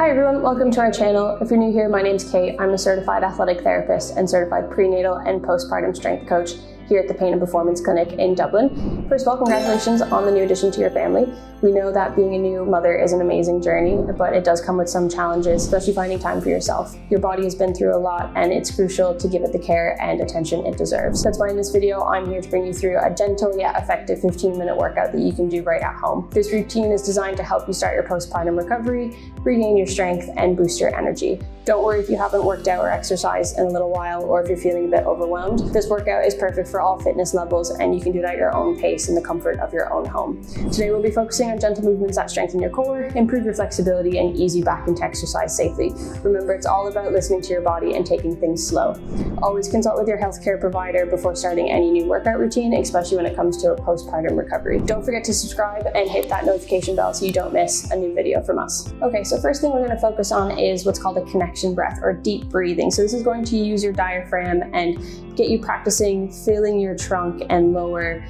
Hi everyone, welcome to our channel. If you're new here, my name's Kate. I'm a certified athletic therapist and certified prenatal and postpartum strength coach here at the Pain and Performance Clinic in Dublin. First of all, congratulations on the new addition to your family. We know that being a new mother is an amazing journey, but it does come with some challenges, especially finding time for yourself. Your body has been through a lot and it's crucial to give it the care and attention it deserves. That's why in this video, I'm here to bring you through a gentle yet effective 15-minute workout that you can do right at home. This routine is designed to help you start your postpartum recovery, regain your strength, and boost your energy. Don't worry if you haven't worked out or exercised in a little while, or if you're feeling a bit overwhelmed. This workout is perfect for all fitness levels, and you can do it at your own pace in the comfort of your own home. Today we'll be focusing on gentle movements that strengthen your core, improve your flexibility, and ease you back into exercise safely. Remember, it's all about listening to your body and taking things slow. Always consult with your healthcare provider before starting any new workout routine, especially when it comes to a postpartum recovery. Don't forget to subscribe and hit that notification bell so you don't miss a new video from us. Okay, so first thing we're going to focus on is what's called a connection breath, or deep breathing. So this is going to use your diaphragm and get you practicing filling your trunk and lower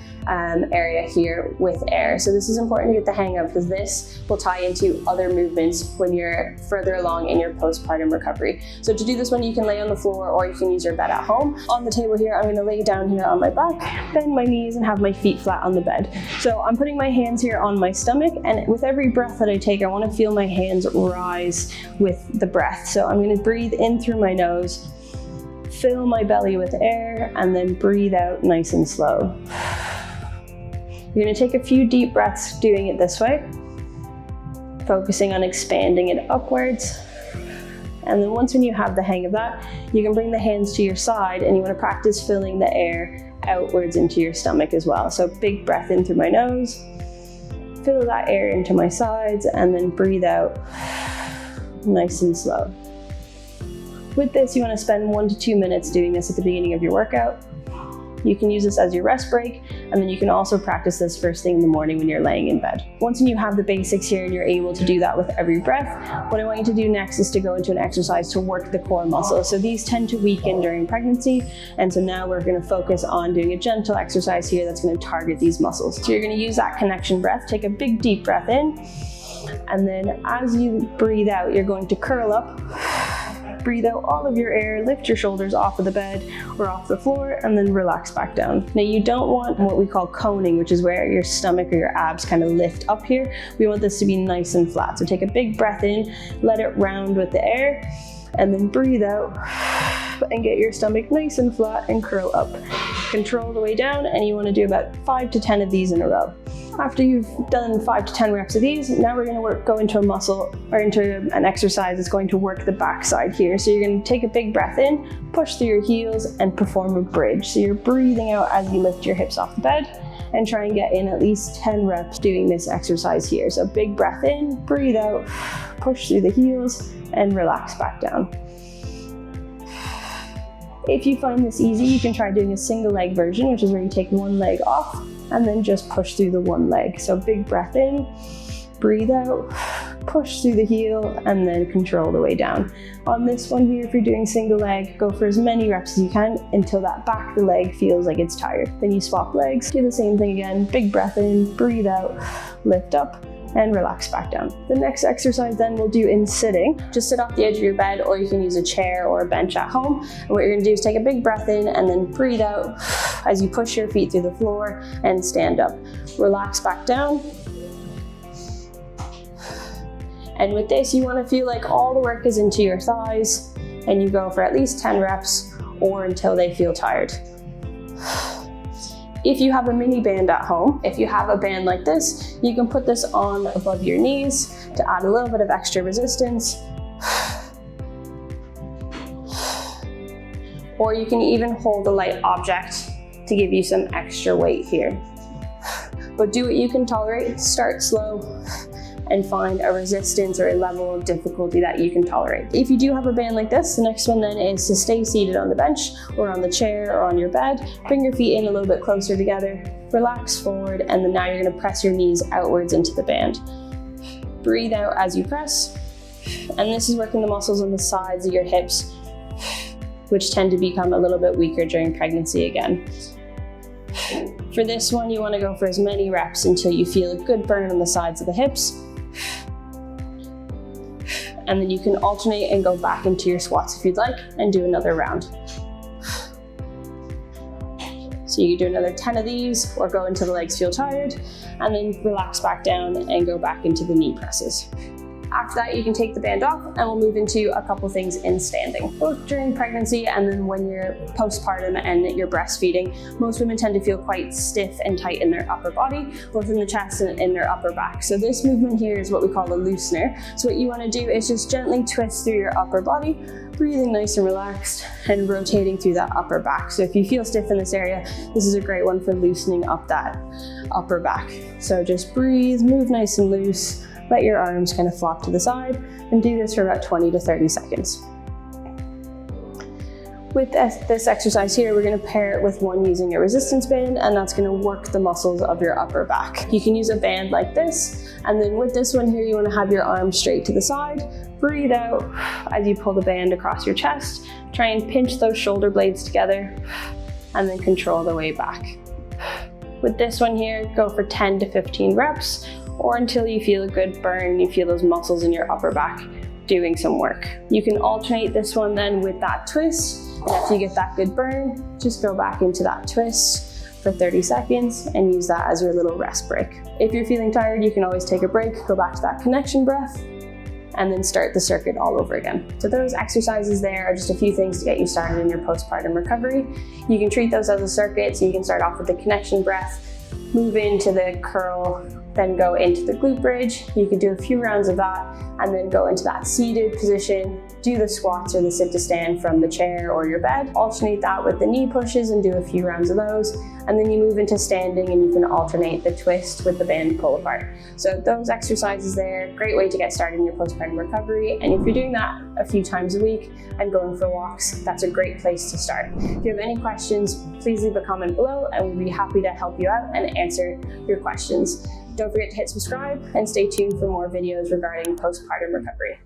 area here with air. So this is important to get the hang of, because this will tie into other movements when you're further along in your postpartum recovery. So to do this one, you can lay on the floor or you can use your bed at home. On the table here, I'm going to lay down here on my back, bend my knees, and have my feet flat on the bed. So I'm putting my hands here on my stomach, and with every breath that I take, I want to feel my hands rise with the breath. So I'm going to breathe in through my nose, fill my belly with air, and then breathe out nice and slow. You're going to take a few deep breaths doing it this way, focusing on expanding it upwards. And then once when you have the hang of that, you can bring the hands to your side, and you want to practice filling the air outwards into your stomach as well. So big breath in through my nose, fill that air into my sides, and then breathe out nice and slow. With this, you want to spend 1 to 2 minutes doing this at the beginning of your workout. You can use this as your rest break, and then you can also practice this first thing in the morning when you're laying in bed. Once you have the basics here and you're able to do that with every breath, what I want you to do next is to go into an exercise to work the core muscles. So these tend to weaken during pregnancy, and so now we're going to focus on doing a gentle exercise here that's going to target these muscles. So you're going to use that connection breath. Take a big deep breath in, and then as you breathe out, you're going to curl up. Breathe out all of your air, lift your shoulders off of the bed or off the floor, and then relax back down. Now you don't want what we call coning, which is where your stomach or your abs kind of lift up here. We want this to be nice and flat. So take a big breath in, let it round with the air, and then breathe out and get your stomach nice and flat and curl up. Control the way down, and you want to do about 5 to 10 of these in a row. After you've done 5 to 10 reps of these, now we're going to go into a muscle or into an exercise that's going to work the backside here. So you're going to take a big breath in, push through your heels, and perform a bridge. So you're breathing out as you lift your hips off the bed, and try and get in at least 10 reps doing this exercise here. So big breath in, breathe out, push through the heels, and relax back down. If you find this easy, you can try doing a single leg version, which is where you take one leg off and then just push through the one leg. So big breath in, breathe out, push through the heel, and then control the way down. On this one here, if you're doing single leg, go for as many reps as you can until that back of the leg feels like it's tired. Then you swap legs, do the same thing again, big breath in, breathe out, lift up, and relax back down. The next exercise then we'll do in sitting. Just sit off the edge of your bed, or you can use a chair or a bench at home. And what you're going to do is take a big breath in and then breathe out as you push your feet through the floor and stand up. Relax back down. And with this, you want to feel like all the work is into your thighs, and you go for at least 10 reps or until they feel tired. If you have a mini band at home, if you have a band like this, you can put this on above your knees to add a little bit of extra resistance. Or you can even hold a light object to give you some extra weight here. But do what you can tolerate, start slow, and find a resistance or a level of difficulty that you can tolerate. If you do have a band like this, the next one then is to stay seated on the bench or on the chair or on your bed. Bring your feet in a little bit closer together, relax forward, and then now you're going to press your knees outwards into the band. Breathe out as you press, and this is working the muscles on the sides of your hips, which tend to become a little bit weaker during pregnancy again. For this one, you want to go for as many reps until you feel a good burn on the sides of the hips. and then you can alternate and go back into your squats if you'd like and do another round. So you can do another 10 of these or go until the legs feel tired, and then relax back down and go back into the knee presses. After that, you can take the band off and we'll move into a couple things in standing. Both during pregnancy and then when you're postpartum and you're breastfeeding, most women tend to feel quite stiff and tight in their upper body, both in the chest and in their upper back. So this movement here is what we call a loosener. So what you want to do is just gently twist through your upper body, breathing nice and relaxed and rotating through that upper back. So if you feel stiff in this area, this is a great one for loosening up that upper back. So just breathe, move nice and loose. Let your arms kind of flop to the side and do this for about 20 to 30 seconds. With this exercise here, we're going to pair it with one using a resistance band, and that's going to work the muscles of your upper back. You can use a band like this, and then with this one here, you want to have your arms straight to the side. Breathe out as you pull the band across your chest. Try and pinch those shoulder blades together, and then control the way back. With this one here, go for 10 to 15 reps, or until you feel a good burn, you feel those muscles in your upper back doing some work. You can alternate this one then with that twist, and after you get that good burn, just go back into that twist for 30 seconds and use that as your little rest break. If you're feeling tired, you can always take a break, go back to that connection breath, and then start the circuit all over again. So those exercises there are just a few things to get you started in your postpartum recovery. You can treat those as a circuit, so you can start off with the connection breath, move into the curl, then go into the glute bridge. You could do a few rounds of that and then go into that seated position, do the squats or the sit to stand from the chair or your bed. Alternate that with the knee pushes and do a few rounds of those. And then you move into standing and you can alternate the twist with the band pull apart. So those exercises there, great way to get started in your postpartum recovery. And if you're doing that a few times a week and going for walks, that's a great place to start. If you have any questions, please leave a comment below and we'll be happy to help you out and answer your questions. Don't forget to hit subscribe and stay tuned for more videos regarding postpartum recovery.